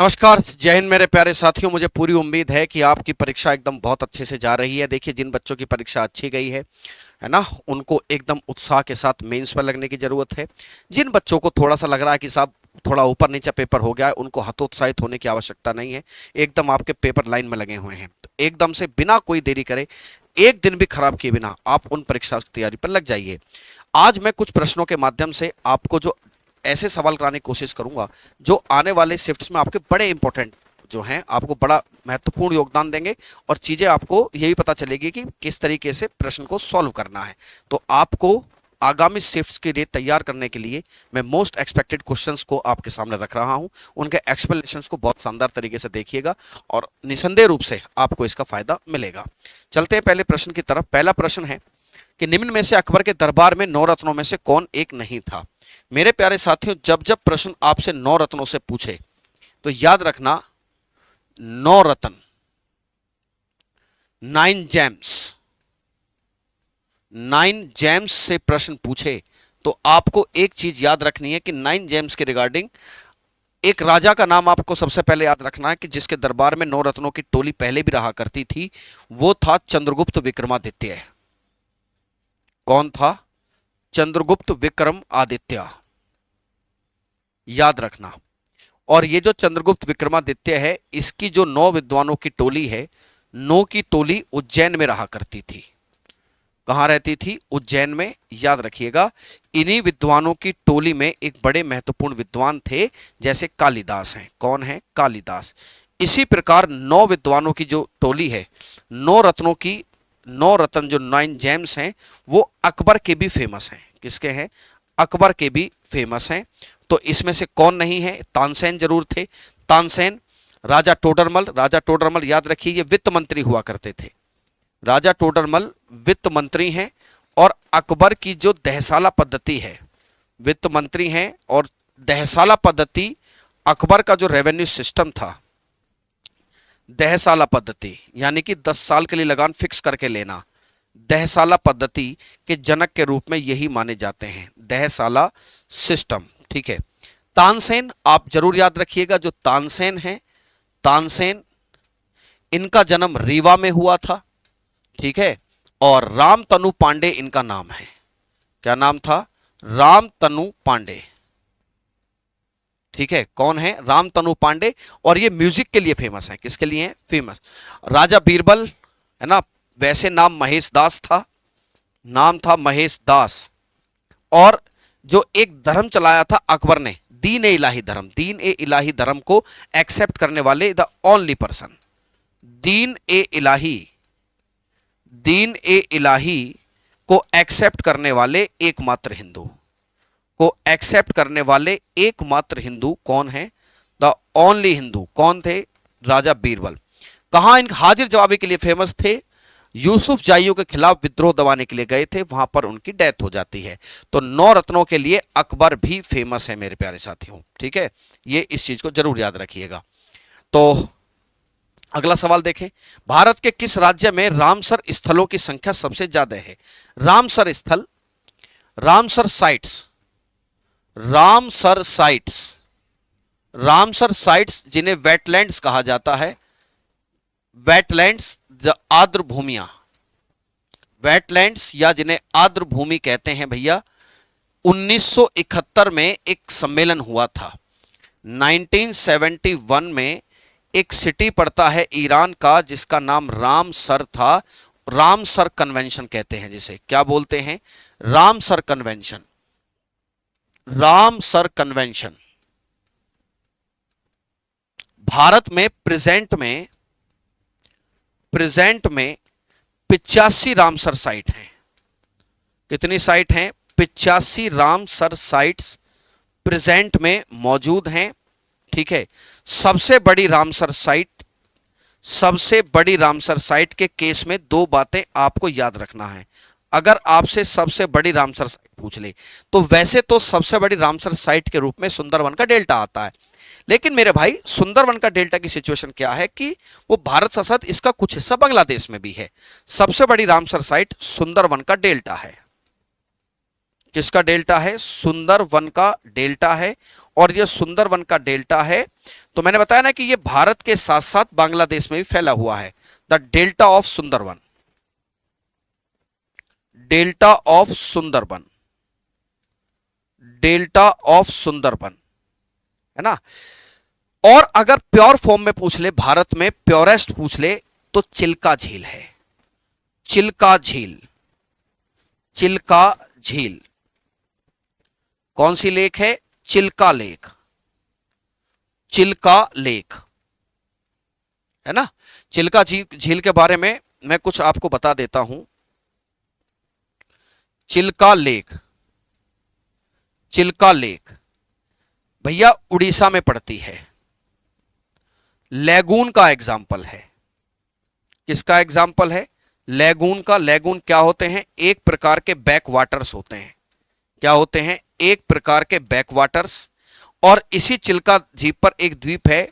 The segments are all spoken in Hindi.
नमस्कार, जय हिंद मेरे प्यारे साथियों। मुझे पूरी उम्मीद है कि आपकी परीक्षा एकदम बहुत अच्छे से जा रही है। देखिए, जिन बच्चों की परीक्षा अच्छी गई है ना, उनको एकदम उत्साह के साथ मेंस पर लगने की जरूरत है। जिन बच्चों को थोड़ा सा लग रहा है कि साहब थोड़ा ऊपर नीचे पेपर हो गया है, उनको हतोत्साहित होने की आवश्यकता नहीं है। एकदम आपके पेपर लाइन में लगे हुए हैं, तो एकदम से बिना कोई देरी करे, एक दिन भी खराब किए बिना आप उन परीक्षा की तैयारी पर लग जाइए। आज मैं कुछ प्रश्नों के माध्यम से आपको जो ऐसे सवाल कराने की कोशिश करूंगा जो आने वाले शिफ्ट्स में आपके बड़े इंपॉर्टेंट जो हैं, आपको बड़ा महत्वपूर्ण योगदान देंगे और चीजें आपको यही पता चलेगी कि किस तरीके से प्रश्न को सॉल्व करना है। तो आपको आगामी शिफ्ट्स के लिए तैयार करने के लिए मैं मोस्ट एक्सपेक्टेड क्वेश्चंस को आपके सामने रख रहा हूं। उनके एक्सप्लेनेशंस को बहुत शानदार तरीके से देखिएगा और निसंदेह रूप से आपको इसका फायदा मिलेगा। चलते हैं पहले प्रश्न की तरफ। पहला प्रश्न है कि निम्न में से अकबर के दरबार में 9 रत्नों में से कौन एक नहीं था। मेरे प्यारे साथियों, जब जब प्रश्न आपसे 9 रत्नों से पूछे तो याद रखना 9 रत्न, 9 जेम्स, 9 जेम्स से प्रश्न पूछे तो आपको एक चीज याद रखनी है कि 9 जेम्स के रिगार्डिंग एक राजा का नाम आपको सबसे पहले याद रखना है कि जिसके दरबार में 9 रत्नों की टोली पहले भी रहा करती थी। वो था चंद्रगुप्त विक्रमादित्य। कौन था? चंद्रगुप्त विक्रम आदित्य, याद रखना। और ये जो चंद्रगुप्त विक्रमादित्य है, इसकी जो 9 विद्वानों की टोली है, 9 की टोली उज्जैन में रहा करती थी। कहां रहती थी? उज्जैन में। याद रखिएगा, इन्हीं विद्वानों की टोली में एक बड़े महत्वपूर्ण विद्वान थे, जैसे कालिदास हैं। कौन है? कालिदास। इसी प्रकार 9 विद्वानों की जो टोली है, 9 रत्नों की, 9 रत्न जो 9 जेम्स हैं, वो अकबर के भी फेमस हैं। किसके हैं? अकबर के भी फेमस हैं। तो इसमें से कौन नहीं है? तानसेन जरूर थे। तानसेन, राजा टोडरमल। राजा टोडरमल याद रखिए, ये वित्त मंत्री हुआ करते थे। राजा टोडरमल वित्त मंत्री हैं और अकबर की जो दहसाला पद्धति है, वित्त मंत्री हैं और दहसाला पद्धति, अकबर का जो रेवेन्यू सिस्टम था, दहसाला पद्धति यानी कि 10 साल के लिए लगान फिक्स करके लेना, दहसाला पद्धति के जनक के रूप में यही माने जाते हैं, दहसाला सिस्टम। ठीक है। तानसेन आप जरूर याद रखिएगा। जो तानसेन है, तानसेन, इनका जन्म रीवा में हुआ था। ठीक है। और रामतनु पांडे इनका नाम है। क्या नाम था? रामतनु पांडे। ठीक है। कौन है? रामतनु पांडे। और ये म्यूजिक के लिए फेमस है। किसके लिए है फेमस? राजा बीरबल है ना, वैसे नाम महेश दास था, नाम था महेश दास। और जो एक धर्म चलाया था अकबर ने, दीन ए इलाही धर्म, दीन ए इलाही धर्म को एक्सेप्ट करने वाले द ओनली पर्सन, दीन ए इलाही, दीन ए इलाही को एक्सेप्ट करने वाले एकमात्र हिंदू, को एक्सेप्ट करने वाले एकमात्र हिंदू कौन है? The only Hindu. कौन थे? राजा बीरबल। कहां इन हाजिर जवाबी के लिए फेमस थे? यूसुफ जाइयों के खिलाफ विद्रोह दबाने के लिए गए थे, वहां पर उनकी डेथ हो जाती है। तो 9 रत्नों के लिए अकबर भी फेमस है मेरे प्यारे साथियों। ठीक है, ये इस चीज को जरूर याद रखिएगा। तो अगला सवाल देखें। भारत के किस राज्य में रामसर स्थलों की संख्या सबसे ज्यादा है? रामसर स्थल, Ramsar sites, Ramsar sites, Ramsar sites जिन्हें वेटलैंड्स कहा जाता है, वेटलैंड्स, आर्द्र भूमियां, वेटलैंड्स या जिन्हें आर्द्र भूमि कहते हैं भैया। 1971 में एक सम्मेलन हुआ था। 1971 में एक सिटी पड़ता है ईरान का जिसका नाम रामसर था। रामसर कन्वेंशन कहते हैं जिसे। क्या बोलते हैं? Ramsar convention, Ramsar convention. Bharat में प्रेजेंट में 85 रामसर साइट हैं। कितनी साइट हैं? 85 रामसर साइट्स प्रेजेंट में मौजूद हैं। ठीक है। सबसे बड़ी रामसर साइट, सबसे बड़ी रामसर साइट के केस में 2 बातें आपको याद रखना है। अगर आपसे सबसे बड़ी रामसर साइट पूछ ले तो वैसे तो सबसे बड़ी रामसर साइट के रूप में सुंदरवन का डेल्टा आता है, लेकिन मेरे भाई सुंदरवन का डेल्टा की सिचुएशन क्या है कि वो भारत साथ साथ इसका कुछ हिस्सा बांग्लादेश में भी है। सबसे बड़ी रामसर साइट सुंदरवन का डेल्टा है। किसका डेल्टा है? सुंदरवन का डेल्टा है। और यह सुंदरवन का डेल्टा है तो मैंने बताया ना कि ये भारत के साथ साथ बांग्लादेश में भी फैला हुआ है। The delta of Sundarban, delta of Sundarban, delta of Sundarban, है ना। और अगर प्योर फॉर्म में पूछ ले, भारत में प्योरेस्ट पूछ ले, तो चिल्का झील है। चिल्का झील, चिल्का झील कौन सी लेक है? चिल्का लेक, चिल्का लेक, है ना। चिल्का झील के बारे में मैं कुछ आपको बता देता हूं। चिल्का लेक, चिल्का लेक भैया उड़ीसा में पड़ती है। लैगून का एग्जाम्पल है। किसका एग्जाम्पल है? लैगून का। लैगून क्या होते हैं? एक प्रकार के बैक वाटर्स होते हैं। क्या होते हैं? एक प्रकार के बैक वाटर्स। और इसी चिल्का झील पर एक द्वीप है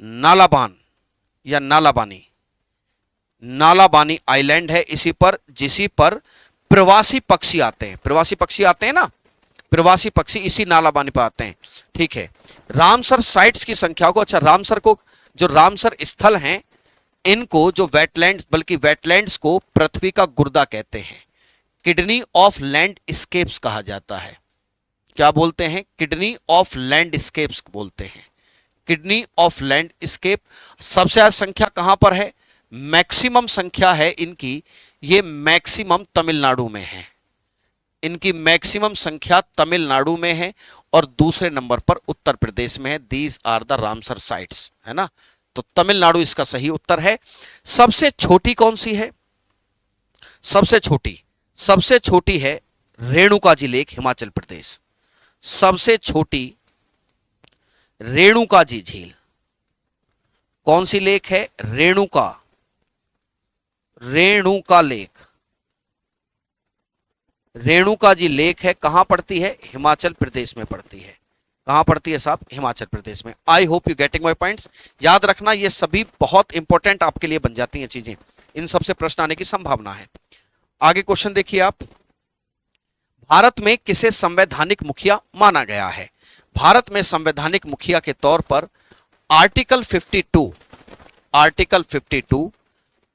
नालाबान या नालाबानी, नालाबानी आइलैंड है इसी पर, जिसी पर प्रवासी पक्षी आते हैं। प्रवासी पक्षी आते हैं ना, प्रवासी पक्षी इसी नालाबानी पर आते हैं। ठीक है। रामसर साइट्स की संख्या को, अच्छा रामसर को, जो रामसर स्थल हैं, इनको जो वेटलैंड्स, बल्कि वेटलैंड्स को पृथ्वी का गुर्दा कहते हैं। किडनी ऑफ लैंड स्केप्स कहा जाता है। क्या बोलते हैं? किडनी ऑफ लैंड स्केप्स बोलते हैं। Kidney of landscape. सबसे ज्यादा संख्या कहां पर है? मैक्सिमम संख्या है इनकी, ये मैक्सिमम तमिलनाडु में है। इनकी मैक्सिमम संख्या तमिलनाडु में है और दूसरे नंबर पर उत्तर प्रदेश में है। These are the Ramsar sites, है ना। तो तमिलनाडु इसका सही उत्तर है। सबसे छोटी कौन सी है? सबसे छोटी, सबसे छोटी है रेणुका जी लेक, हिमाचल प्रदेश। सबसे छोटी रेणुका जी झील। कौन सी लेक है? रेणुका, रेणुका लेक। रेणुका जी लेक है, कहां पड़ती है? हिमाचल प्रदेश में पड़ती है। कहां पड़ती है साहब? हिमाचल प्रदेश में। I hope you getting my points. याद रखना, ये सभी बहुत इंपॉर्टेंट आपके लिए बन जाती हैं चीजें, इन सबसे प्रश्न आने की संभावना है। आगे क्वेश्चन देखिए आप। भारत में किसे संवैधानिक मुखिया माना गया है? भारत में संवैधानिक मुखिया के तौर पर article 52, article 52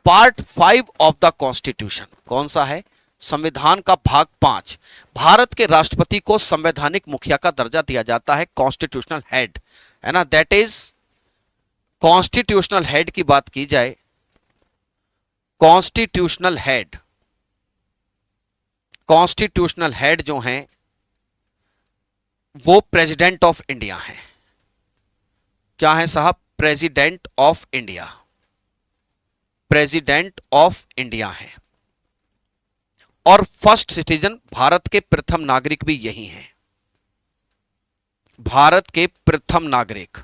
part 5 of the constitution, कौन सा है? संविधान का भाग 5। भारत के राष्ट्रपति को संवैधानिक मुखिया का दर्जा दिया जाता है, कॉन्स्टिट्यूशनल हेड, है ना। दैट इज, कॉन्स्टिट्यूशनल हेड की बात की जाए, कॉन्स्टिट्यूशनल हेड, कॉन्स्टिट्यूशनल हेड जो हैं वो प्रेसिडेंट ऑफ इंडिया है। क्या है साहब? President of India, president of India है। और फर्स्ट सिटीजन, भारत के प्रथम नागरिक भी यही हैं। भारत के प्रथम नागरिक,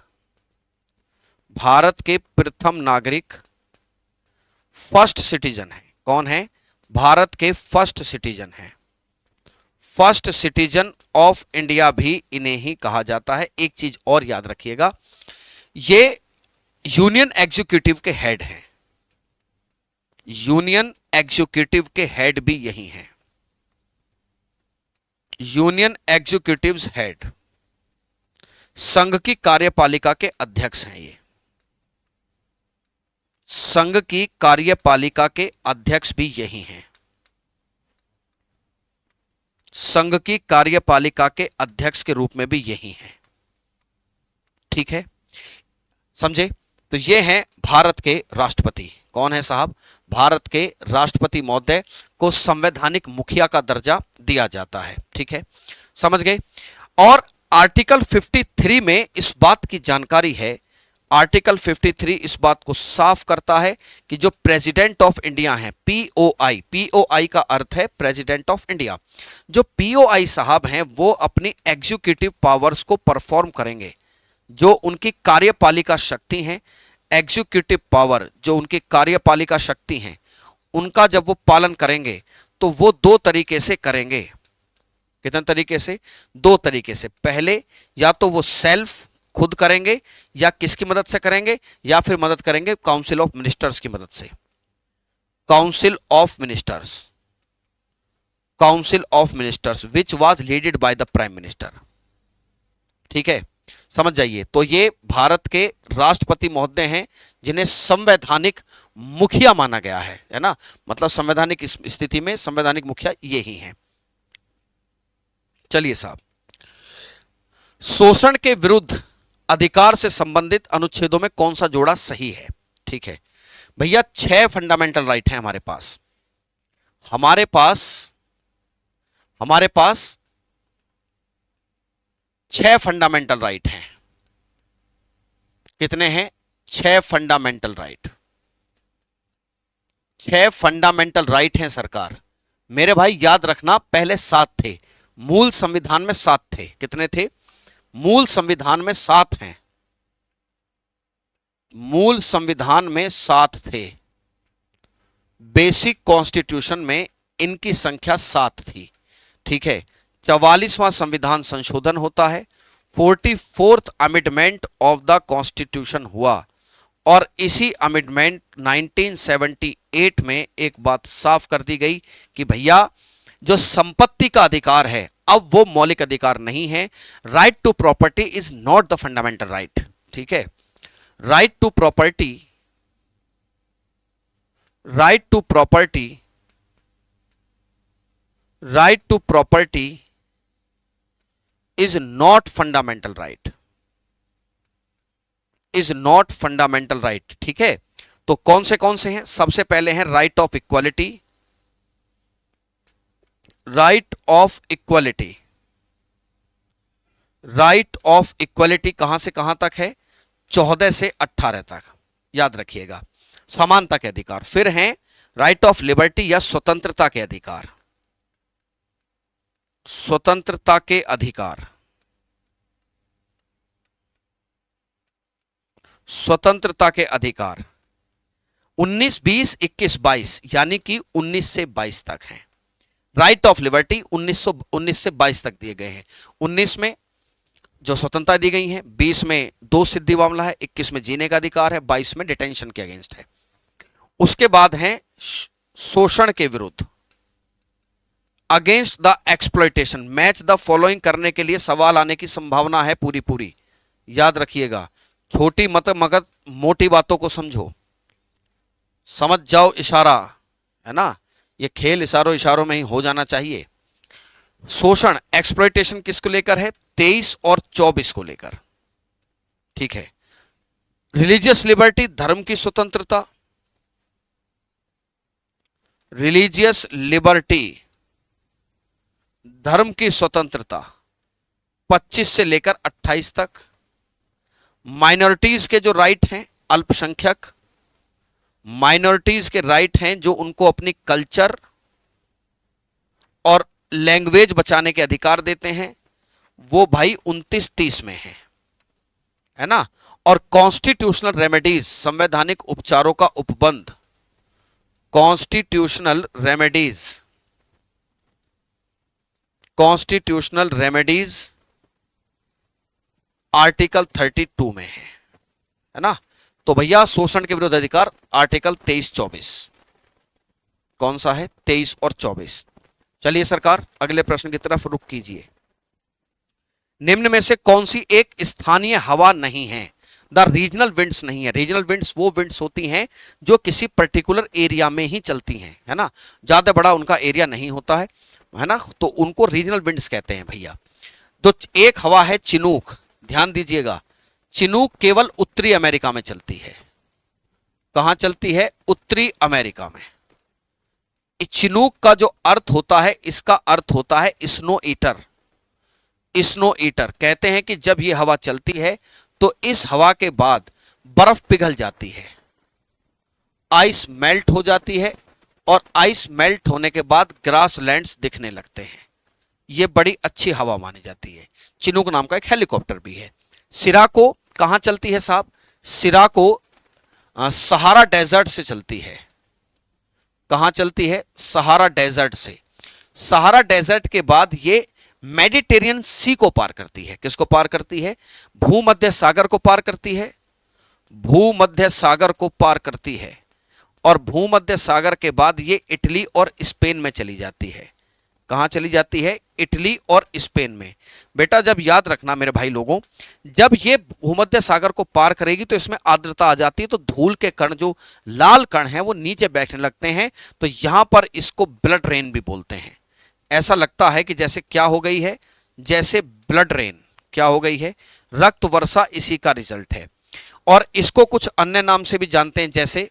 भारत के प्रथम नागरिक फर्स्ट सिटीजन है। कौन है? भारत के फर्स्ट सिटीजन है। फर्स्ट सिटीजन ऑफ इंडिया भी इन्हें ही कहा जाता है। एक चीज और याद रखिएगा, ये यूनियन एग्जीक्यूटिव के हेड हैं। यूनियन एग्जीक्यूटिव के हेड भी यही हैं। यूनियन एग्जीक्यूटिव हेड, संघ की कार्यपालिका के अध्यक्ष हैं ये। संघ की कार्यपालिका के अध्यक्ष भी यही हैं। संघ की कार्यपालिका के अध्यक्ष के रूप में भी यही हैं। ठीक है, समझे? तो ये हैं भारत के राष्ट्रपति। कौन है साहब? भारत के राष्ट्रपति महोदय को संवैधानिक मुखिया का दर्जा दिया जाता है। ठीक है, समझ गए? और आर्टिकल 53 में इस बात की जानकारी है, आर्टिकल 53 इस बात को साफ करता है कि जो प्रेसिडेंट ऑफ इंडिया है, पीओआई, पीओआई का अर्थ है प्रेसिडेंट ऑफ इंडिया, जो पीओआई साहब हैं वो अपनी एग्जीक्यूटिव पावर्स को परफॉर्म करेंगे। जो उनकी कार्यपालिका शक्ति हैं, एग्जीक्यूटिव पावर जो उनकी कार्यपालिका शक्ति हैं, उनका जब वो पालन करेंगे तो वो दो तरीके से करेंगे। कितने तरीके से? दो तरीके से। पहले या तो वो सेल्फ खुद करेंगे, या किसकी मदद से करेंगे, या फिर मदद करेंगे काउंसिल ऑफ मिनिस्टर्स की मदद से। Council of ministers, council of ministers which was leaded by the prime minister. ठीक है, समझ जाइए। तो ये भारत के राष्ट्रपति महोदय हैं जिन्हें संवैधानिक मुखिया माना गया है ना, मतलब संवैधानिक स्थिति में संवैधानिक मुखिया ये ही हैं। चलिए साहब, शोषण के विरुद्ध अधिकार से संबंधित अनुच्छेदों में कौन सा जोड़ा सही है? ठीक है भैया, 6 फंडामेंटल राइट हैं हमारे पास। हमारे पास 6 फंडामेंटल राइट हैं। कितने हैं? 6 फंडामेंटल राइट। 6 फंडामेंटल राइट हैं सरकार। मेरे भाई याद रखना, पहले 7 थे, मूल संविधान में 7 थे। कितने थे? मूल संविधान में 7 हैं। मूल संविधान में 7 थे। बेसिक कॉन्स्टिट्यूशन में इनकी संख्या 7 थी। ठीक है, 44वां संविधान संशोधन होता है, 44th amendment of the constitution हुआ, और इसी अमेंडमेंट 1978 में एक बात साफ कर दी गई कि भैया जो संपत्ति का अधिकार है अब वो मौलिक अधिकार नहीं है। Right to property is not the fundamental right. ठीक है, right to property is not fundamental right, is not fundamental right. ठीक है, तो कौन से हैं? सबसे पहले हैं right of equality. Right of equality कहां से कहां तक है? 14 से 18 तक, याद रखिएगा, समानता के अधिकार। फिर हैं राइट ऑफ लिबर्टी या स्वतंत्रता के अधिकार। स्वतंत्रता के अधिकार, स्वतंत्रता के अधिकार 19, 20, 21, 22 यानी कि 19 से 22 तक हैं। राइट ऑफ लिबर्टी 19 से 22 तक दिए गए हैं। 19 में जो स्वतंत्रता दी गई है, 20 में 2 सिद्धि मामला है, 21 में जीने का अधिकार है, 22 में डिटेंशन के अगेंस्ट है। उसके बाद है शोषण के विरुद्ध, against the exploitation. Match the following करने के लिए सवाल आने की संभावना है पूरी, याद रखिएगा। छोटी मत मगर मोटी बातों को समझो, समझ जाओ इशारा, है ना, ये खेल इशारों में ही हो जाना चाहिए। शोषण, एक्सप्लॉयटेशन किसको लेकर है? 23 और 24 को लेकर। ठीक है, रिलीजियस लिबर्टी, धर्म की स्वतंत्रता, रिलीजियस लिबर्टी धर्म की स्वतंत्रता 25 से लेकर 28 तक। माइनॉरिटीज के जो राइट हैं, अल्पसंख्यक माइनॉरिटीज के राइट हैं जो उनको अपनी कल्चर और लैंग्वेज बचाने के अधिकार देते हैं, वो भाई 29-30 में है ना। और कॉन्स्टिट्यूशनल रेमेडीज, संवैधानिक उपचारों का उपबंध, कॉन्स्टिट्यूशनल रेमेडीज आर्टिकल 32 में है ना। तो भैया शोषण के विरुद्ध अधिकार आर्टिकल 23-24, कौन सा है? 23 और 24। चलिए सरकार, अगले प्रश्न की तरफ रुख कीजिए। निम्न में से कौन सी एक स्थानीय हवा नहीं है? द रीजनल विंड्स नहीं है। रीजनल विंड्स वो विंड्स होती हैं जो किसी पर्टिकुलर एरिया में ही चलती हैं, है ना, ज्यादा बड़ा उनका एरिया नहीं होता है ना, तो उनको रीजनल विंड्स कहते हैं भैया। तो एक हवा है चिनूक, ध्यान दीजिएगा, चिनूक केवल उत्तरी अमेरिका में चलती है। कहां चलती है? उत्तरी अमेरिका में। चिनूक का जो अर्थ होता है, इसका अर्थ होता है स्नो ईटर। स्नो ईटर कहते हैं कि जब यह हवा चलती है तो इस हवा के बाद बर्फ पिघल जाती है, आइस मेल्ट हो जाती है, और आइस मेल्ट होने के बाद ग्रासलैंड्स दिखने लगते हैं। यह बड़ी अच्छी हवा मानी जाती है। चिनूक नाम का एक हेलीकॉप्टर भी है। सिराको कहां चलती है साहब? सिराको सहारा डेजर्ट से चलती है। कहां चलती है? सहारा डेजर्ट से। सहारा डेजर्ट के बाद ये मेडिटेरियन सी को पार करती है। किसको पार करती है? भूमध्य सागर को पार करती है। भूमध्य सागर को पार करती है, और भूमध्य सागर के बाद ये इटली और स्पेन में चली जाती है। कहाँ चली जाती है? इटली और स्पेन में। बेटा जब याद रखना मेरे भाई लोगों, जब ये भूमध्य सागर को पार करेगी तो इसमें आर्द्रता आ जाती है, तो धूल के कण जो लाल कण हैं वो नीचे बैठने लगते हैं, तो यहां पर इसको ब्लड रेन भी बोलते हैं। ऐसा लगता है कि जैसे क्या हो गई है, जैसे ब्लड रेन क्या हो गई है, रक्त वर्षा, इसी का रिजल्ट है। और इसको कुछ अन्य नाम से भी जानते हैं, जैसे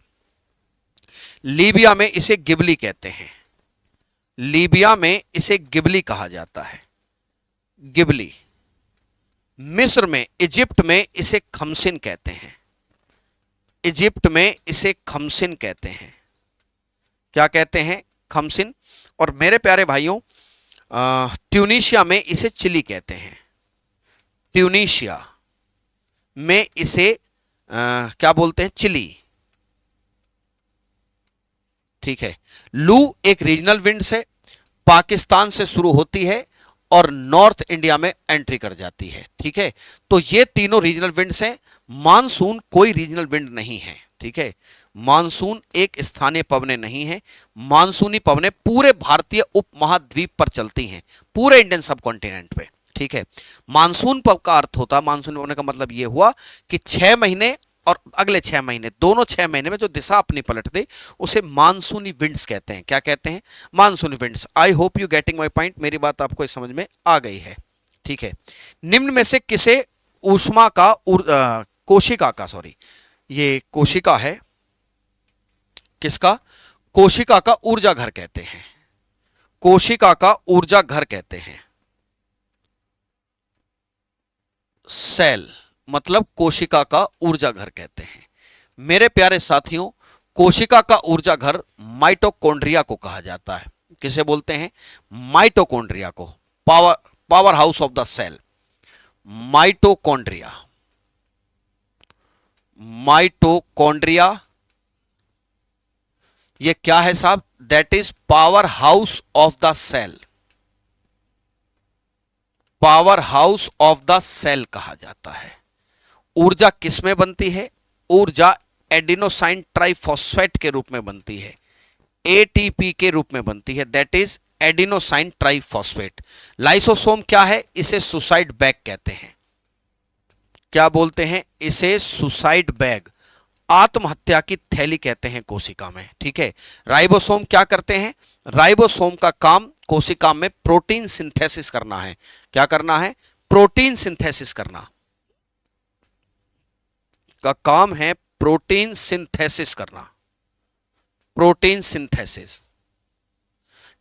लीबिया में इसे गिबली कहते हैं, लीबिया में इसे गिबली कहा जाता है, गिबली। मिस्र में, इजिप्ट में इसे खमसिन कहते हैं, इजिप्ट में इसे खमसिन कहते हैं। क्या कहते हैं? खमसिन। और मेरे प्यारे भाइयों, ट्यूनीशिया में इसे चिली कहते हैं, ट्यूनीशिया में इसे क्या बोलते हैं? चिली। ठीक है। लू एक रीजनल विंड्स है, पाकिस्तान से शुरू होती है और नॉर्थ इंडिया में एंट्री कर जाती है। ठीक है, तो ये तीनों रीजनल विंड्स हैं। मानसून कोई रीजनल विंड नहीं है। ठीक है, मानसून एक स्थानीय पवनें नहीं है। मानसूनी पवनें पूरे भारतीय उपमहाद्वीप पर चलती हैं, पूरे इंडियन सब कॉन्टिनेंट पे। ठीक है, मानसून पव का अर्थ होता है, मानसून पवने का मतलब यह हुआ कि 6 महीने और अगले 6 महीने, दोनों 6 महीने में जो दिशा अपनी पलट दे उसे मानसूनी विंड्स कहते हैं। क्या कहते हैं? मानसूनी winds. I hope you getting my point, मेरी बात आपको समझ में आ गई है। ठीक है, निम्न में से किसे ऊष्मा का कोशिका का, सॉरी ये कोशिका है, किसका? कोशिका का ऊर्जा घर कहते हैं, कोशिका का ऊर्जा घर कहते हैं। सेल मतलब कोशिका का ऊर्जा घर कहते हैं। मेरे प्यारे साथियों, कोशिका का ऊर्जा घर माइटोकॉन्ड्रिया को कहा जाता है। किसे बोलते हैं? माइटोकॉन्ड्रिया को। Power house of the cell, mitochondria. Mitochondria ये क्या है साहब? That is power house of the cell, power house of the cell कहा जाता है। ऊर्जा किसमें बनती है? ऊर्जा एडिनोसाइन ट्राइफॉस्फेट के रूप में बनती है, एटीपी के रूप में बनती है, that is adenosine triphosphate. Lysosome क्या है? इसे सुसाइड बैग कहते हैं। क्या बोलते हैं? इसे सुसाइड बैग, आत्महत्या की थैली कहते हैं कोशिका में। ठीक है, राइबोसोम क्या करते हैं? राइबोसोम का काम कोशिका में प्रोटीन सिंथेसिस करना है। क्या करना है? प्रोटीन सिंथेसिस करना का काम है, प्रोटीन सिंथेसिस करना, प्रोटीन सिंथेसिस।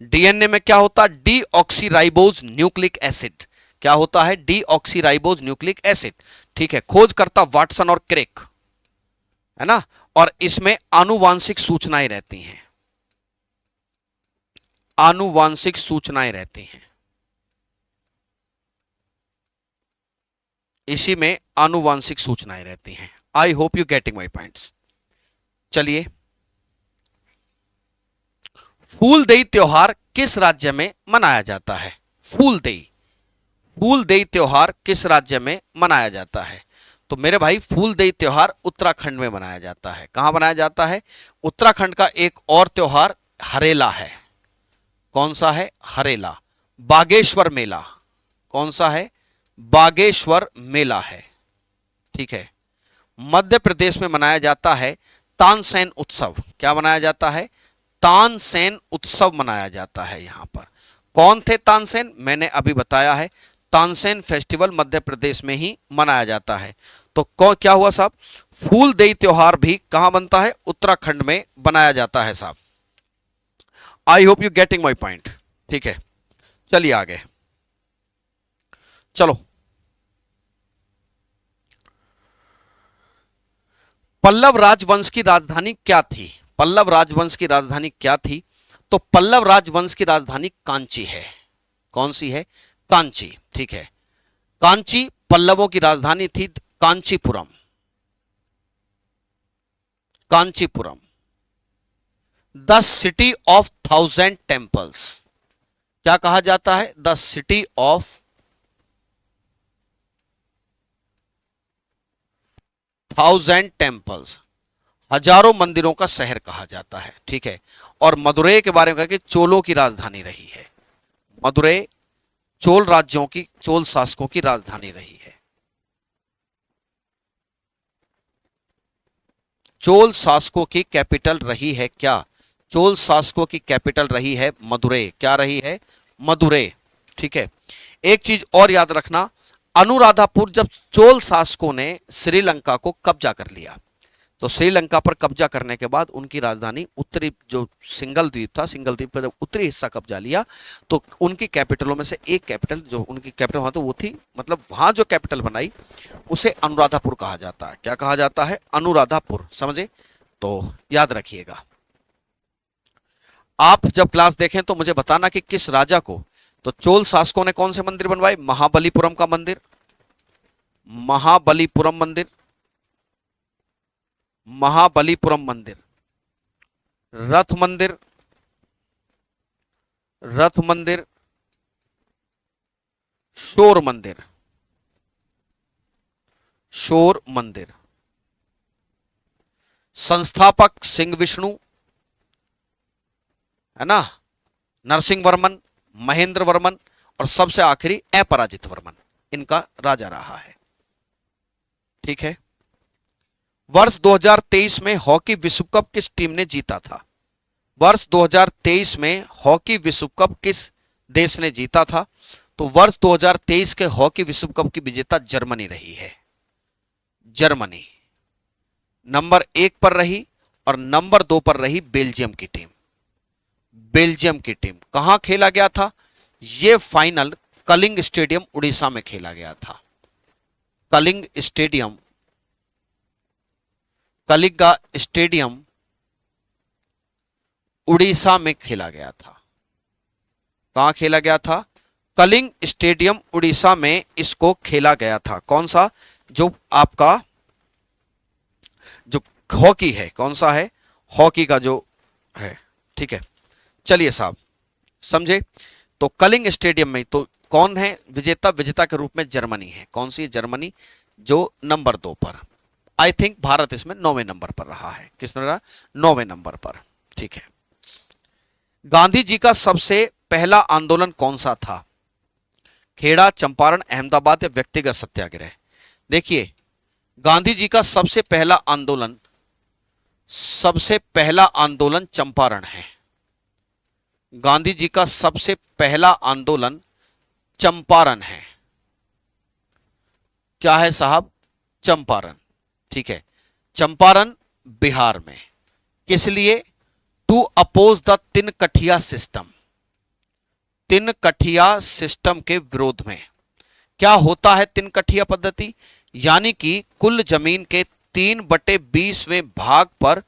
डीएनए में क्या होता है? Deoxyribose nucleic acid. क्या होता है? Deoxyribose nucleic acid. ठीक है, खोज करता वाटसन और क्रेक, है ना। और इसमें आनुवांशिक सूचनाएं रहती हैं, आनुवांशिक सूचनाएं रहती हैं, इसी में आनुवांशिक सूचनाएं रहती हैं। I hope you getting my points. चलिए, फूलदेई त्योहार किस राज्य में मनाया जाता है? फूलदेई, फूलदेई त्योहार किस राज्य में मनाया जाता है? तो मेरे भाई फूलदेई त्योहार उत्तराखंड में मनाया जाता है। कहां मनाया जाता है? उत्तराखंड का एक और त्योहार हरेला है। कौन सा है? हरेला। बागेश्वर मेला, कौन सा है? बागेश्वर मेला है। ठीक है, मध्य प्रदेश में मनाया जाता है तानसेन उत्सव। क्या मनाया जाता है? तानसेन उत्सव मनाया जाता है। यहां पर कौन थे तानसेन? मैंने अभी बताया है, तानसेन फेस्टिवल मध्य प्रदेश में ही मनाया जाता है। तो क्या हुआ साहब? फूलदेई त्योहार भी कहां बनता है? उत्तराखंड में बनाया जाता है साहब। I hope you getting my point. ठीक है, चलिए आगे चलो। पल्लव राजवंश की राजधानी क्या थी? पल्लव राजवंश की राजधानी क्या थी? तो पल्लव राजवंश की राजधानी कांची है। कौन सी है? कांची। ठीक है, कांची पल्लवों की राजधानी थी। Kanchipuram, Kanchipuram. The city of 1000 temples, क्या कहा जाता है? द सिटी ऑफ 1000 टेम्पल्स, हजारों मंदिरों का शहर कहा जाता है। ठीक है, और मदुरई के बारे में कहा कि चोलों की राजधानी रही है। मदुरै चोल राज्यों की, चोल शासकों की राजधानी रही है। चोल शासकों की कैपिटल रही है क्या? चोल शासकों की कैपिटल रही है मदुरै। क्या रही है? मदुरै। ठीक है। एक चीज और याद रखना, अनुराधापुर जब चोल शासकों ने श्रीलंका को कब्जा कर लिया, तो श्रीलंका पर कब्जा करने के बाद उनकी राजधानी उत्तरी जो सिंगल द्वीप था, सिंगल द्वीप का जब उत्तरी हिस्सा कब्जा लिया, तो उनकी कैपिटलों में से एक कैपिटल जो उनकी कैपिटल वहां, तो वो थी, मतलब वहां जो कैपिटल बनाई उसे अनुराधापुर कहा जाता है। क्या कहा जाता है? अनुराधापुर। समझे? तो याद रखिएगा। आप जब क्लास देखें तो मुझे बताना कि किस राजा को, तो चोल शासकों ने कौन से मंदिर बनवाए? महाबलीपुरम का मंदिर, महाबलीपुरम मंदिर, महाबलीपुरम मंदिर, रथ मंदिर, रथ मंदिर, शोर मंदिर, शोर मंदिर। संस्थापक सिंह विष्णु, है ना, नरसिंह वर्मन, महेंद्र वर्मन, और सबसे आखिरी अपराजित वर्मन, इनका राजा रहा है। ठीक है। वर्ष 2023 में हॉकी विश्व कप किस टीम ने जीता था? वर्ष 2023 में हॉकी विश्व कप किस देश ने जीता था? तो वर्ष 2023 के हॉकी विश्व कप की विजेता जर्मनी रही है। जर्मनी नंबर 1 पर रही और नंबर 2 पर रही बेल्जियम की टीम। बेल्जियम की टीम। कहां खेला गया था यह फाइनल? कलिंग स्टेडियम उड़ीसा में खेला गया था। कलिंग स्टेडियम, कलिंगा स्टेडियम उड़ीसा में खेला गया था। कहां खेला गया था? कलिंग स्टेडियम उड़ीसा में इसको खेला गया था। कौन सा? जो आपका जो हॉकी है, कौन सा है? हॉकी का जो है। ठीक है, चलिए साहब, समझे? तो कलिंग स्टेडियम में तो कौन है विजेता? विजेता के रूप में जर्मनी है। कौन सी? जर्मनी, जो नंबर 2 पर। आई थिंक भारत इसमें 9वें नंबर पर रहा है। किसने रहा? 9वें नंबर पर। ठीक है। गांधी जी का सबसे पहला आंदोलन कौन सा था? खेड़ा, चंपारण, अहमदाबाद या व्यक्तिगत सत्याग्रह? देखिए, गांधी जी का सबसे पहला आंदोलन चंपारण है। गांधी जी का सबसे पहला आंदोलन चंपारण है। क्या है साहब? चंपारण। ठीक है। चंपारण बिहार में। किस लिए? To oppose the Tinkathia system. Tinkathia system के विरोध में। क्या होता है तिनकठिया पद्धति? यानी कि कुल जमीन के 3/20वें भाग पर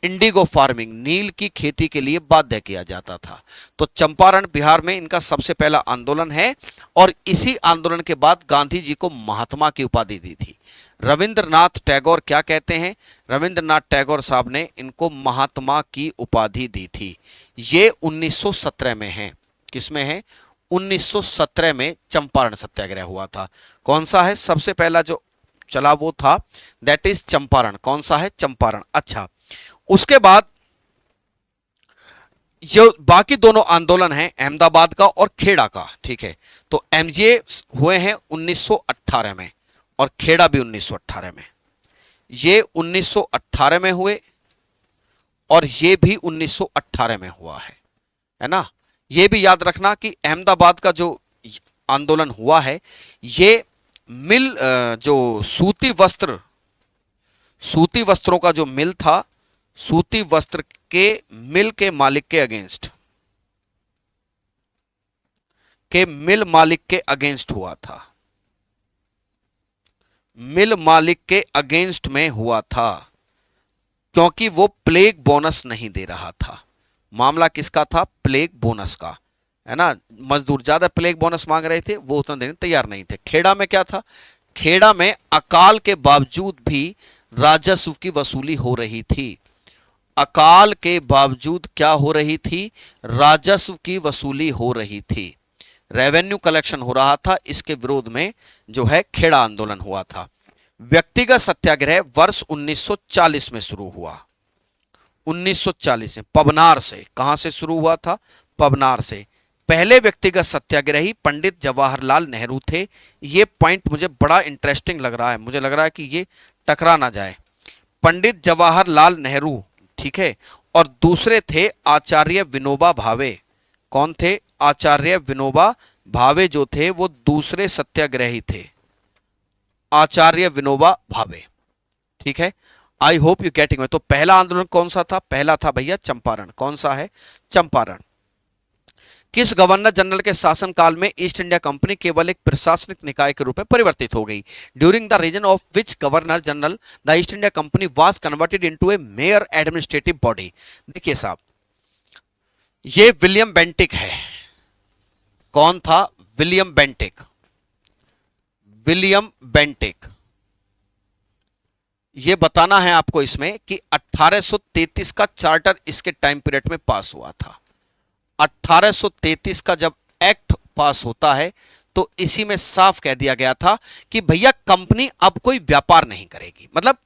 इंडिगो फार्मिंग, नील की खेती के लिए बाध्य किया जाता था। तो चंपारण बिहार में इनका सबसे पहला आंदोलन है, और इसी आंदोलन के बाद गांधी जी को महात्मा की उपाधि दी थी। रविंद्रनाथ टैगोर क्या कहते हैं? रविंद्रनाथ टैगोर साहब ने इनको महात्मा की उपाधि दी थी। ये 1917 में है। किसमें है? 1917 में चंपारण सत्याग्रह हुआ था। कौन सा है? सबसे पहला जो चला वो था, दैट इज चंपारण। कौन सा है? चंपारण। अच्छा, उसके बाद जो बाकी दोनों आंदोलन हैं, अहमदाबाद का और खेड़ा का। ठीक है। तो एमजे हुए हैं 1918 में, और खेड़ा भी 1918 में। ये 1918 में हुए और ये भी 1918 में हुआ है ना? ये भी याद रखना कि अहमदाबाद का जो आंदोलन हुआ है, ये मिल जो सूती वस्त्रों का जो मिल था, सूती वस्त्र के मिल के मालिक के अगेंस्ट हुआ था। मिल मालिक के अगेंस्ट में हुआ था, क्योंकि वो प्लेग बोनस नहीं दे रहा था। मामला किसका था? प्लेग बोनस का, है ना? मजदूर ज्यादा प्लेग बोनस मांग रहे थे, वो उतना देने तैयार नहीं थे। खेड़ा में क्या था? खेड़ा में अकाल के बावजूद भी राजस्व की वसूली हो रही थी। अकाल के बावजूद क्या हो रही थी? राजस्व की वसूली हो रही थी। रेवेन्यू कलेक्शन हो रहा था। इसके विरोध में जो है खेड़ा आंदोलन हुआ था। व्यक्तिगत सत्याग्रह वर्ष 1940 में शुरू हुआ। 1940 में पबनार से। कहां से शुरू हुआ था? पबनार से। पहले व्यक्तिगत सत्याग्रही पंडित जवाहरलाल नेहरू थे। ये पॉइंट मुझे बड़ा इंटरेस्टिंग लग रहा है, मुझे लग रहा है कि ये टकरा ना जाए। पंडित जवाहरलाल नेहरू, ठीक है, और दूसरे थे आचार्य विनोबा भावे। कौन थे? आचार्य विनोबा भावे जो थे वो दूसरे सत्याग्रही थे, आचार्य विनोबा भावे। ठीक है, आई होप यू गेटिंग। तो पहला आंदोलन कौन सा था? पहला था भैया चंपारण। कौन सा है? चंपारण। किस गवर्नर जनरल के शासनकाल में ईस्ट इंडिया कंपनी केवल एक प्रशासनिक निकाय के रूप में परिवर्तित हो गई? During the region of which governor general the East India Company was converted into a mere administrative body? देखिए साहब, ये विलियम बेंटिक है। कौन था? William Bentinck. William Bentinck. ये बताना है आपको इसमें कि 1833 का चार्टर इसके टाइम पीरियड में पास हुआ था। 1833 का जब एक्ट पास होता है तो इसी में साफ कह दिया गया था कि भैया कंपनी अब कोई व्यापार नहीं करेगी, मतलब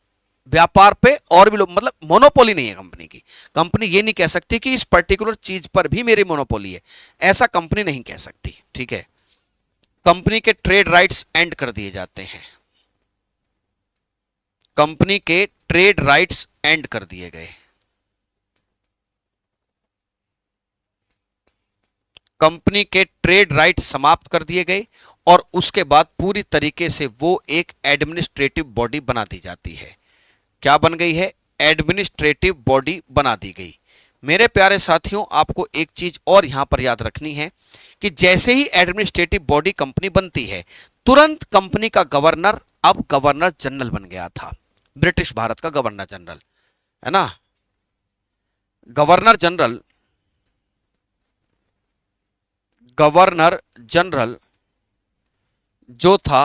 व्यापार पे और भी लोग, मतलब मोनोपोली नहीं है कंपनी की। कंपनी ये नहीं कह सकती कि इस पर्टिकुलर चीज पर भी मेरी मोनोपोली है, ऐसा कंपनी नहीं कह सकती। ठीक है, कंपनी के ट्रेड राइट्स एंड कर दिए जाते हैं, कंपनी के ट्रेड राइट्स एंड कर दिए गए, कंपनी के ट्रेड राइट समाप्त कर दिए गए और उसके बाद पूरी तरीके से वो एक एडमिनिस्ट्रेटिव बॉडी बना दी जाती है। क्या बन गई है? एडमिनिस्ट्रेटिव बॉडी बना दी गई। मेरे प्यारे साथियों, आपको एक चीज और यहां पर याद रखनी है कि जैसे ही एडमिनिस्ट्रेटिव बॉडी कंपनी बनती है, तुरंत कंपनी का गवर्नर अब गवर्नर जनरल बन गया था। ब्रिटिश भारत का गवर्नर जनरल, है ना, गवर्नर जनरल, गवर्नर जनरल जो था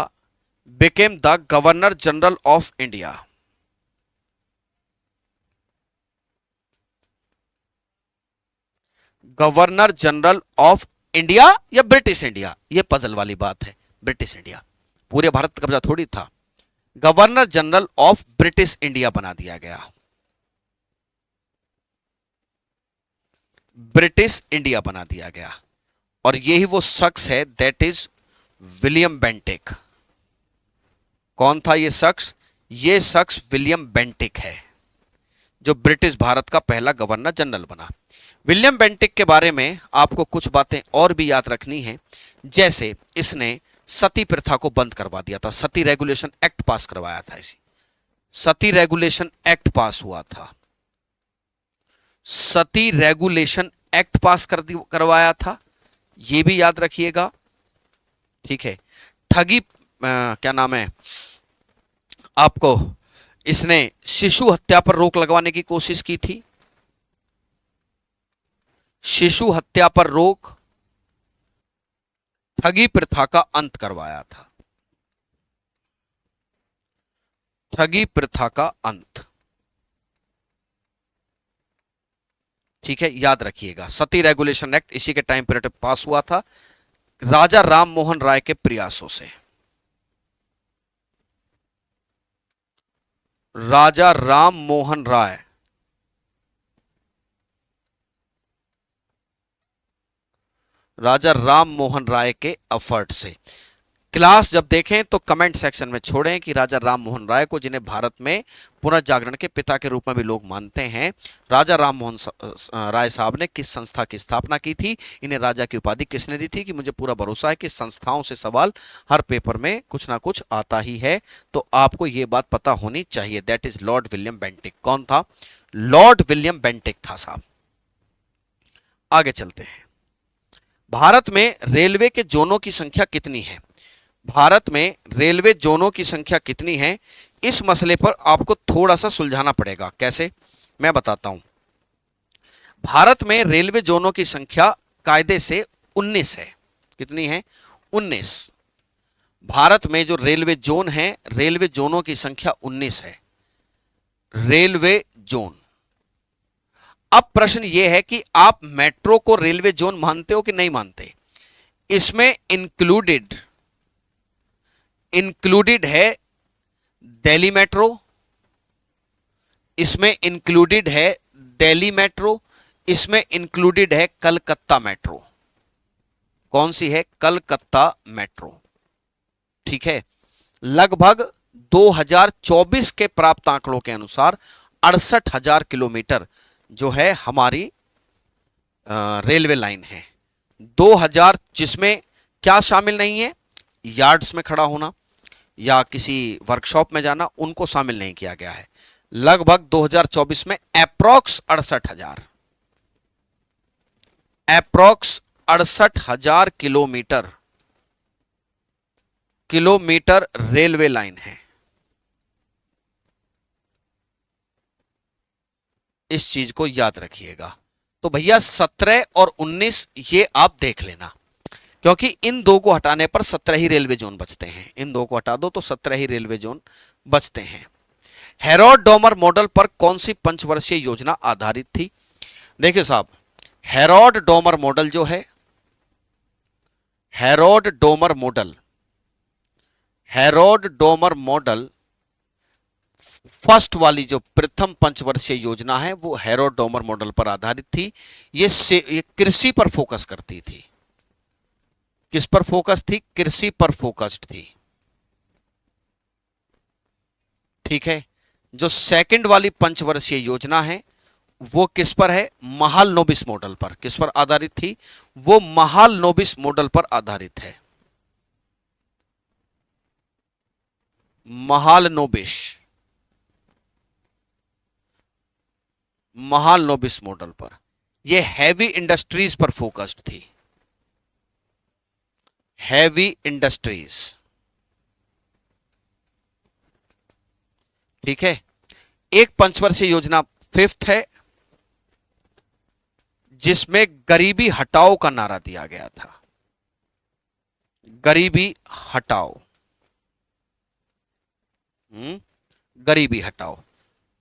became the governor general of India. Governor general of India या ब्रिटिश इंडिया, यह पजल वाली बात है। ब्रिटिश इंडिया, पूरे भारत का कब्जा थोड़ी था। Governor general of British India बना दिया गया, ब्रिटिश इंडिया बना दिया गया। और यही वो शख्स है, दैट इज विलियम बेंटिक। कौन था ये शख्स? ये शख्स विलियम बेंटिक है, जो ब्रिटिश भारत का पहला गवर्नर जनरल बना। विलियम बेंटिक के बारे में आपको कुछ बातें और भी याद रखनी है, जैसे इसने सती प्रथा को बंद करवा दिया था, सती रेगुलेशन एक्ट पास करवाया था। इसी सती रेगुलेशन एक्ट पास हुआ था, सती रेगुलेशन एक्ट पास करवाया था, ये भी याद रखिएगा। ठीक है, ठगी क्या नाम है आपको, इसने शिशु हत्या पर रोक लगवाने की कोशिश की थी, शिशु हत्या पर रोक, ठगी प्रथा का अंत करवाया था, ठगी प्रथा का अंत। ठीक है, याद रखिएगा, सती रेगुलेशन एक्ट इसी के टाइम पीरियड पास हुआ था, राजा राम मोहन राय के प्रयासों से। राजा राम मोहन राय, राजा राम मोहन राय के एफर्ट से। क्लास जब देखें तो कमेंट सेक्शन में छोड़ें कि राजा राम मोहन राय को, जिन्हें भारत में पुनर्जागरण के पिता के रूप में भी लोग मानते हैं, राजा राम मोहन राय साहब ने किस संस्था की स्थापना की थी, इन्हें राजा की उपाधि किसने दी थी? कि मुझे पूरा भरोसा है कि संस्थाओं से सवाल हर पेपर में कुछ ना कुछ आता ही है, तो आपको यह बात पता होनी चाहिए। That is Lord William Bentinck. कौन था? लॉर्ड विलियम बेंटिक था साहब। आगे चलते हैं। भारत में रेलवे के जोनों की संख्या कितनी है? भारत में रेलवे जोनों की संख्या कितनी है? इस मसले पर आपको थोड़ा सा सुलझाना पड़ेगा। कैसे? मैं बताता हूं। भारत में रेलवे जोनों की संख्या कायदे से 19 है। कितनी है? 19। भारत में जो रेलवे जोन है, रेलवे जोनों की संख्या 19 है। Railway zone. अब प्रश्न यह है कि आप मेट्रो को रेलवे जोन मानते हो कि नहीं मानते? इसमें इंक्लूडेड है दिल्ली मेट्रो, इसमें इंक्लूडेड है दिल्ली मेट्रो, इसमें इंक्लूडेड है कलकत्ता मेट्रो। कौन सी है? कलकत्ता मेट्रो। ठीक है, लगभग 2024 के प्राप्त आंकड़ों के अनुसार 68,000 किलोमीटर जो है हमारी रेलवे लाइन है। 2000, जिसमें क्या शामिल नहीं है? यार्ड्स में खड़ा होना या किसी वर्कशॉप में जाना, उनको शामिल नहीं किया गया है। लगभग 2024 में approx 68,000, approx 68,000 kilometre railway line है। इस चीज को याद रखिएगा। तो भैया 17 और 19 ये आप देख लेना, क्योंकि इन दो को हटाने पर 17 ही रेलवे जोन बचते हैं। इन दो को हटा दो तो 17 ही रेलवे जोन बचते हैं। हेरोड डोमर मॉडल पर कौन सी पंचवर्षीय योजना आधारित थी? देखिए साहब, हेरोड डोमर मॉडल जो है, हेरोड डोमर मॉडल फर्स्ट वाली जो प्रथम पंचवर्षीय योजना है वो हेरोड डोमर मॉडल पर आधारित थी। ये कृषि पर फोकस करती थी। किस पर फोकस थी? कृषि पर फोकस्ड थी। ठीक है, जो सेकंड वाली पंचवर्षीय योजना है वो किस पर है? महालनोबिस मॉडल पर। किस पर आधारित थी? वो महालनोबिस मॉडल पर आधारित है। महालनोबिस मॉडल पर। ये हैवी इंडस्ट्रीज पर फोकस्ड थी। Heavy industries. ठीक है, एक पंचवर्षीय योजना फिफ्थ है जिसमें गरीबी हटाओ का नारा दिया गया था। गरीबी हटाओ, गरीबी हटाओ।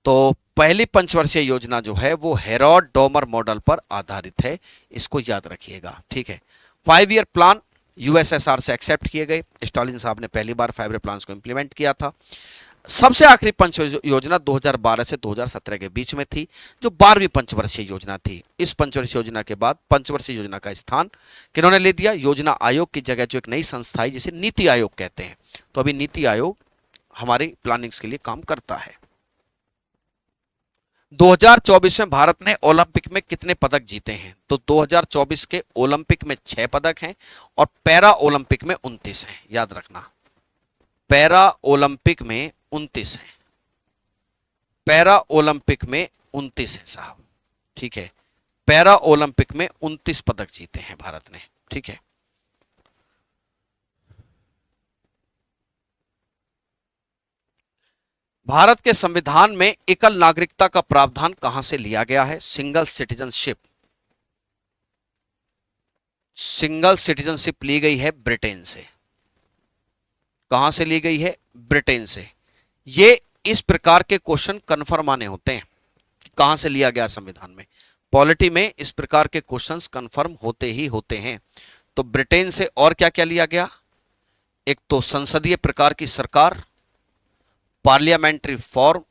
तो पहली पंचवर्षीय योजना जो है वो हेरोड डोमर मॉडल पर आधारित है, इसको याद रखिएगा। ठीक है, 5 ईयर प्लान यूएसएसआर से एक्सेप्ट किए गए। स्टालिन साहब ने पहली बार 5 ईयर प्लान्स को इंप्लीमेंट किया था। सबसे आखिरी पंच योजना 2012 से 2017 के बीच में थी, जो 12वीं पंचवर्षीय योजना थी। इस पंचवर्षीय योजना के बाद पंचवर्षीय योजना का स्थान किन्होंने ले दिया? योजना आयोग की जगह जो एक नई संस्था है जिसे नीति आयोग कहते हैं। तो अभी नीति आयोग हमारी प्लानिंग्स के लिए काम करता है। 2024 में भारत ने ओलंपिक में कितने पदक जीते हैं? तो 2024 के ओलंपिक में 6 पदक हैं और पैरा ओलंपिक में 29 हैं। याद रखना, पैरा ओलंपिक में 29 हैं। पैरा ओलंपिक में 29 हैं साहब। ठीक है, पैरा ओलंपिक में 29 पदक जीते हैं भारत ने। ठीक है, भारत के संविधान में एकल नागरिकता का प्रावधान कहां से लिया गया है? Single citizenship. सिंगल सिटीजनशिप ली गई है ब्रिटेन से। कहां से ली गई है? ब्रिटेन से। ये इस प्रकार के क्वेश्चन कन्फर्म आने होते हैं। कहां से लिया गया संविधान में? पॉलिटी में इस प्रकार के क्वेश्चंस कन्फर्म होते ही होते हैं। तो ब्रिटेन से और क्या क्या लिया गया? एक तो संसदीय प्रकार की सरकार, पार्लियामेंट्री फॉर्म,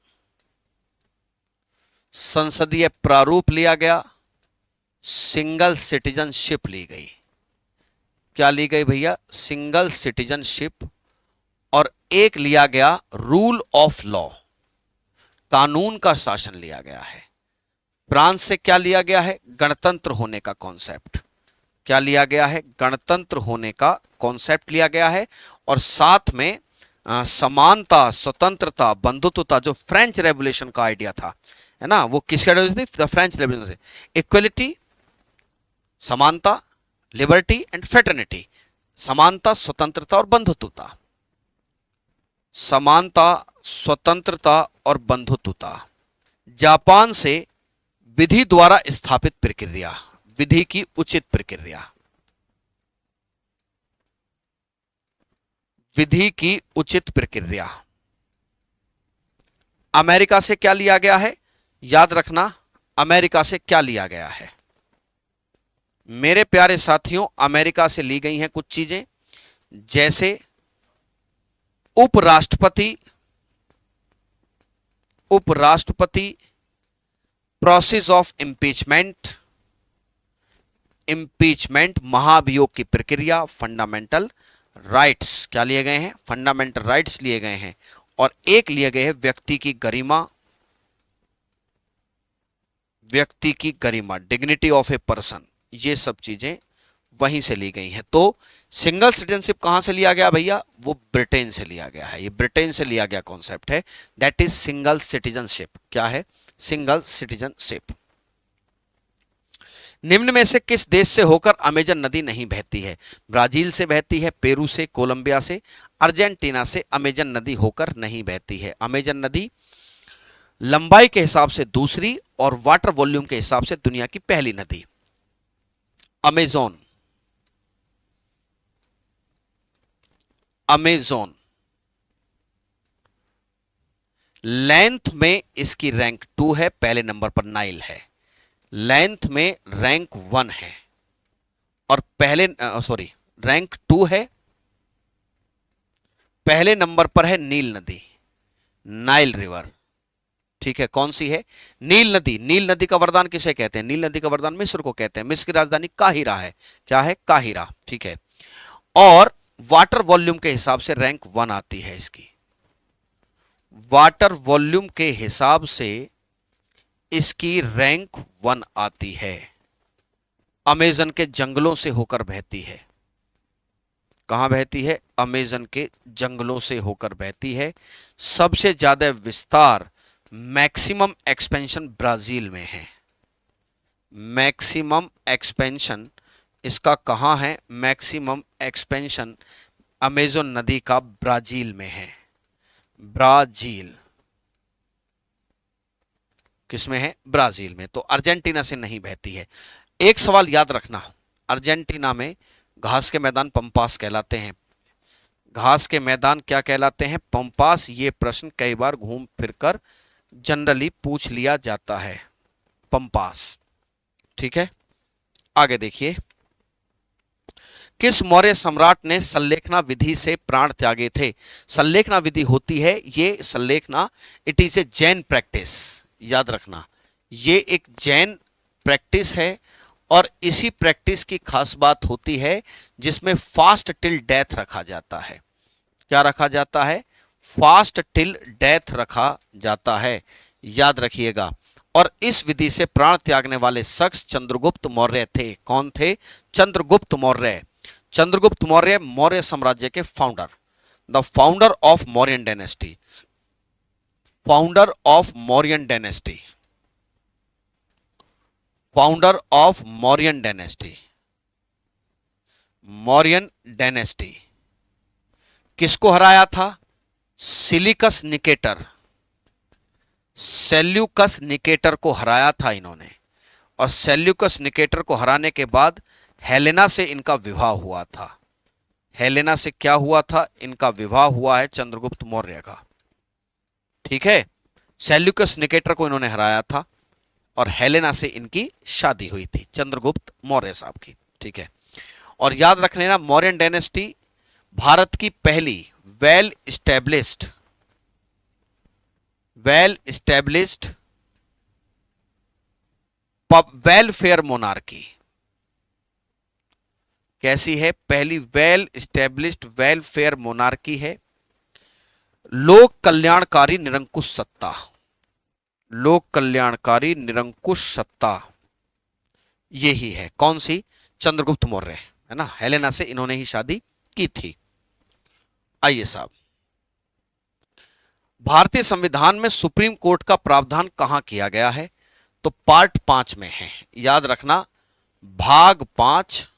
संसदीय प्रारूप लिया गया, सिंगल सिटीजनशिप ली गई। क्या ली गई भैया? Single citizenship. और एक लिया गया रूल ऑफ लॉ, कानून का शासन लिया गया है। फ्रांस से क्या लिया गया है? गणतंत्र होने का कॉन्सेप्ट। क्या लिया गया है? गणतंत्र होने का कॉन्सेप्ट लिया गया है। और साथ में समानता, स्वतंत्रता, बंधुत्वता, जो फ्रेंच रेवोल्यूशन का आइडिया था, है ना, वो किसके आइडिया थी? द फ्रेंच रेवोल्यूशन से। इक्वलिटी, समानता, लिबर्टी एंड फ्रेटर्निटी। समानता, स्वतंत्रता और बंधुत्वता। समानता, स्वतंत्रता और बंधुत्वता। जापान से विधि द्वारा स्थापित प्रक्रिया, विधि की उचित प्रक्रिया। विधि की उचित प्रक्रिया। अमेरिका से क्या लिया गया है? याद रखना, अमेरिका से क्या लिया गया है? मेरे प्यारे साथियों, अमेरिका से ली गई हैं कुछ चीजें, जैसे उपराष्ट्रपति प्रोसेस ऑफ इम्पीचमेंट, इम्पीचमेंट, महाभियोग की प्रक्रिया, फंडामेंटल राइट्स क्या लिए गए हैं, फंडामेंटल राइट्स लिए गए हैं, और एक लिए गए हैं व्यक्ति की गरिमा, व्यक्ति की गरिमा, डिग्निटी ऑफ ए पर्सन। ये सब चीजें वहीं से ली गई हैं। तो सिंगल सिटीजनशिप कहां से लिया गया भैया, वो ब्रिटेन से लिया गया है, ये ब्रिटेन से लिया गया कॉन्सेप्ट है, दैट इज सिंगल सिटीजनशिप। क्या है, सिंगल सिटीजनशिप। निम्न में से किस देश से होकर अमेजन नदी नहीं बहती है, ब्राजील से बहती है, पेरू से, कोलंबिया से, अर्जेंटीना से अमेजन नदी होकर नहीं बहती है। अमेजन नदी लंबाई के हिसाब से दूसरी और वाटर वॉल्यूम के हिसाब से दुनिया की पहली नदी। अमेजोन, अमेजोन लेंथ में इसकी रैंक 2 है, पहले नंबर पर नाइल है। लेंथ में रैंक 1 है और रैंक 2 है, पहले नंबर पर है नील नदी, नाइल रिवर। ठीक है, कौन सी है, नील नदी। नील नदी का वरदान किसे कहते हैं, नील नदी का वरदान मिस्र को कहते हैं। मिस्र की राजधानी काहिरा है। क्या है, काहिरा। ठीक है, और वाटर वॉल्यूम के हिसाब से रैंक 1 आती है इसकी, वाटर वॉल्यूम के हिसाब से इसकी रैंक 1 आती है। अमेजन के जंगलों से होकर बहती है। कहां बहती है, अमेजन के जंगलों से होकर बहती है। सबसे ज्यादा विस्तार, मैक्सिमम एक्सपेंशन ब्राजील में है। मैक्सिमम एक्सपेंशन इसका कहां है, मैक्सिमम एक्सपेंशन अमेजन नदी का ब्राजील में है। ब्राजील किसमें है, ब्राजील में। तो अर्जेंटीना से नहीं बहती है। एक सवाल याद रखना, अर्जेंटीना में घास के मैदान पंपास कहलाते हैं। घास के मैदान क्या कहलाते हैं, पंपास। ये प्रश्न कई बार घूम फिरकर जनरली पूछ लिया जाता है, पंपास। ठीक है, आगे देखिए, किस मौर्य सम्राट ने संलेखना विधि से प्राण त्यागे थे। संलेखना विधि होती है, ये संलेखना, it is a Jain practice. याद रखना, ये एक जैन प्रैक्टिस है और इसी प्रैक्टिस की खास बात होती है जिसमें फास्ट टिल डेथ रखा जाता है। क्या रखा जाता है, फास्ट टिल डेथ रखा जाता है, याद रखिएगा। और इस विधि से प्राण त्यागने वाले शख्स चंद्रगुप्त मौर्य थे। कौन थे, चंद्रगुप्त मौर्य। चंद्रगुप्त मौर्य मौर्य साम्राज्य के founder, the founder of Mauryan dynasty, founder of Mauryan dynasty, founder of Mauryan dynasty. Mauryan dynasty किसको हराया था, सिलिकस निकेटर, सेल्यूकस निकेटर को हराया था इन्होंने। और सेल्यूकस निकेटर को हराने के बाद हेलेना से इनका विवाह हुआ था। हेलेना से क्या हुआ था, इनका विवाह हुआ है चंद्रगुप्त मौर्य का। ठीक है, सेल्यूकस निकेटर को इन्होंने हराया था और हेलेना से इनकी शादी हुई थी, चंद्रगुप्त मौर्य साहब की। ठीक है, और याद रख लेना, मौर्यन डायनेस्टी भारत की पहली वेल एस्टेब्लिश्ड वेलफेयर मोनार्की। कैसी है, पहली वेल एस्टेब्लिश्ड वेलफेयर मोनार्की है। लोक कल्याणकारी निरंकुश सत्ता, लोक कल्याणकारी निरंकुश सत्ता यही है। कौन सी, चंद्रगुप्त मौर्य, है ना, हेलेना से इन्होंने ही शादी की थी। आइए साहब, भारतीय संविधान में सुप्रीम कोर्ट का प्रावधान कहां किया गया है, तो पार्ट 5 में है। याद रखना, भाग 5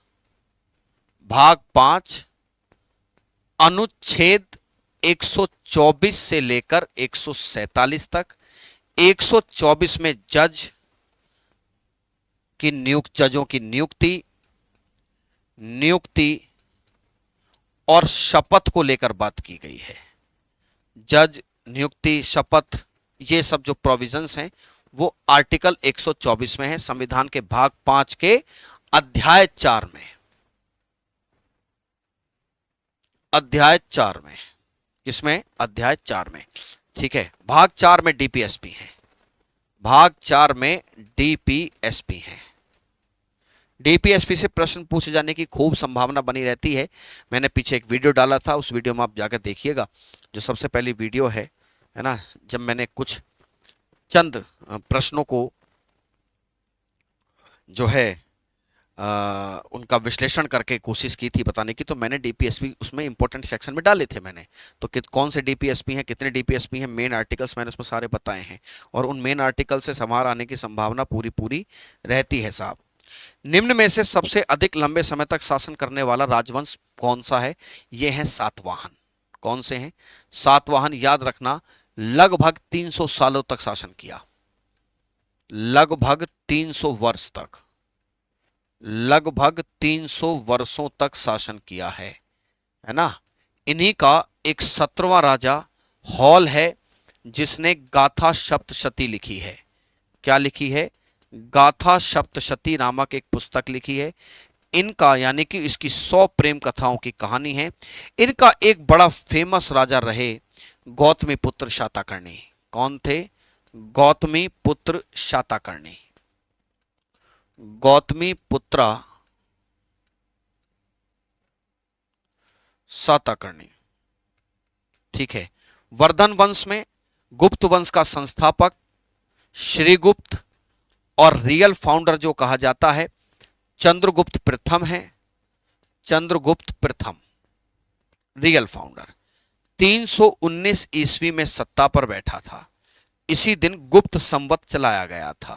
अनुच्छेद 124 से लेकर 147 तक। 124 में जजों की नियुक्ति और शपथ को लेकर बात की गई है। जज, नियुक्ति, शपथ, ये सब जो प्रोविजंस हैं वो आर्टिकल 124 में है, संविधान के भाग 5 के अध्याय 4 में। अध्याय 4 में, किसमें, अध्याय 4 में। ठीक है, भाग 4 में डीपीएसपी है, भाग 4 में डीपीएसपी है। डीपीएसपी से प्रश्न पूछे जाने की खूब संभावना बनी रहती है। मैंने पीछे एक वीडियो डाला था, उस वीडियो में आप जाकर देखिएगा, जो सबसे पहली वीडियो है ना, जब मैंने कुछ चंद प्रश्नों को जो है उनका विश्लेषण करके कोशिश की थी बताने की, तो मैंने डीपीएसपी उसमें इंपॉर्टेंट सेक्शन में डाले थे मैंने। तो कौन से डीपीएसपी हैं, कितने डीपीएसपी हैं, मेन आर्टिकल्स मैंने उसमें सारे बताए हैं, और उन मेन आर्टिकल से संभार आने की संभावना पूरी पूरी रहती है साहब। निम्न में से सबसे अधिक लंबे समय तक शासन करने वाला राजवंश कौन सा है? ये है सातवाहन। कौन से हैं? सातवाहन। याद रखना, लगभग 300 सालों तक शासन किया, लगभग 300 वर्ष तक, लगभग 300 वर्षों तक शासन किया है ना। इन्हीं का एक 17वां राजा हॉल है, जिसने गाथा सप्तशती लिखी है। क्या लिखी है? गाथा सप्तशती नामक एक पुस्तक लिखी है। इनका यानी कि इसकी 100 प्रेम कथाओं की कहानी है। इनका एक बड़ा फेमस राजा रहे गौतमी पुत्र शातकर्णी। कौन थे? गौतमी पुत्र शातकर्णी। गौतमी पुत्र शातकर्णी, ठीक है। वर्धन वंश में गुप्त वंश का संस्थापक श्रीगुप्त और रियल फाउंडर जो कहा जाता है चंद्रगुप्त प्रथम है। चंद्रगुप्त प्रथम रियल फाउंडर 319 ईस्वी में सत्ता पर बैठा था। इसी दिन गुप्त संवत चलाया गया था।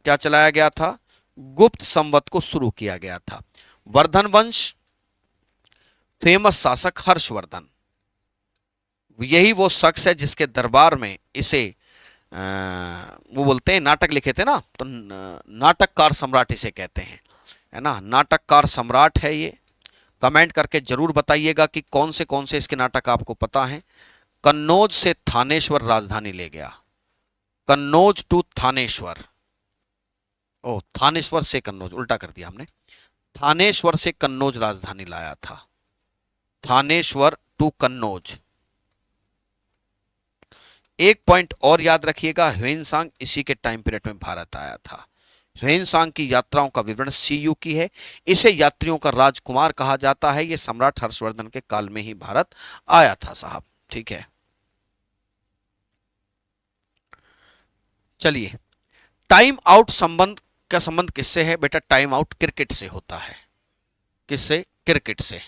क्या चलाया गया था? गुप्त संवत को शुरू किया गया था। वर्धन वंश, फेमस शासक हर्षवर्धन, यही वो शख्स है जिसके दरबार में इसे वो बोलते हैं, नाटक लिखे थे ना, तो नाटककार सम्राट इसे कहते हैं, है ना। नाटककार सम्राट है ये। कमेंट करके जरूर बताइएगा कि कौन से इसके नाटक आपको पता है। कन्नौज से थानेश्वर राजधानी ले गया। कन्नौज टू थानेश्वर, ओ थानेश्वर से कन्नौज, उल्टा कर दिया हमने। थानेश्वर से कन्नौज राजधानी लाया था। थानेश्वर टू कन्नौज। एक पॉइंट और याद रखिएगा, ह्वेनसांग इसी के टाइम पीरियड में भारत आया था। ह्वेनसांग की यात्राओं का विवरण सीयू की है। इसे यात्रियों का राजकुमार कहा जाता है। यह सम्राट हर्षवर्धन के काल में ही भारत आया था साहब, ठीक है। चलिए, टाइम आउट संबंध का संबंध किससे है बेटा? टाइम आउट क्रिकेट से होता है। किससे? क्रिकेट से।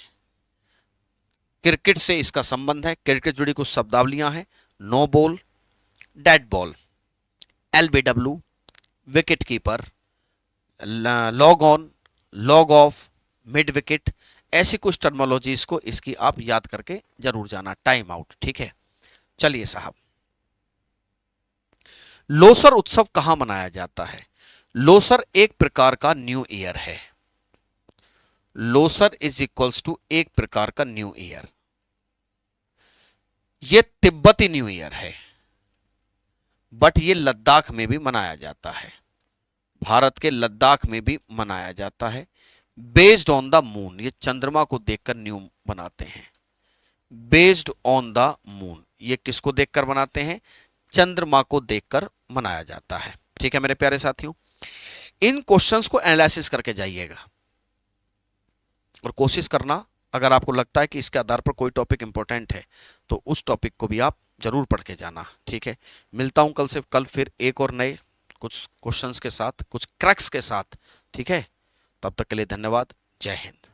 क्रिकेट से इसका संबंध है। क्रिकेट जुड़ी कुछ शब्दावलियां हैं: no ball, dead ball, LBW, wicket keeper, long on, long off, mid wicket. ऐसी कुछ टर्मोलॉजीज को इसकी आप याद करके जरूर जाना। टाइम आउट, ठीक है। चलिए साहब, लोसर उत्सव कहां मनाया जाता है? लोसर एक प्रकार का न्यू ईयर है। लोसर इज इक्वल्स टू एक प्रकार का न्यू ईयर। ये तिब्बती न्यू ईयर है, बट ये लद्दाख में भी मनाया जाता है। भारत के लद्दाख में भी मनाया जाता है। बेस्ड ऑन द मून, ये चंद्रमा को देखकर न्यू बनाते हैं। बेस्ड ऑन द मून, ये किसको देखकर बनाते हैं? चंद्रमा को देखकर मनाया जाता है, ठीक है मेरे प्यारे साथियों। इन क्वेश्चंस को एनालिसिस करके जाइएगा और कोशिश करना, अगर आपको लगता है कि इसके आधार पर कोई टॉपिक इंपॉर्टेंट है तो उस टॉपिक को भी आप जरूर पढ़ के जाना, ठीक है। मिलता हूं कल फिर एक और नए कुछ क्वेश्चंस के साथ, कुछ क्रैक्स के साथ, ठीक है। तब तक के लिए धन्यवाद। जय हिंद।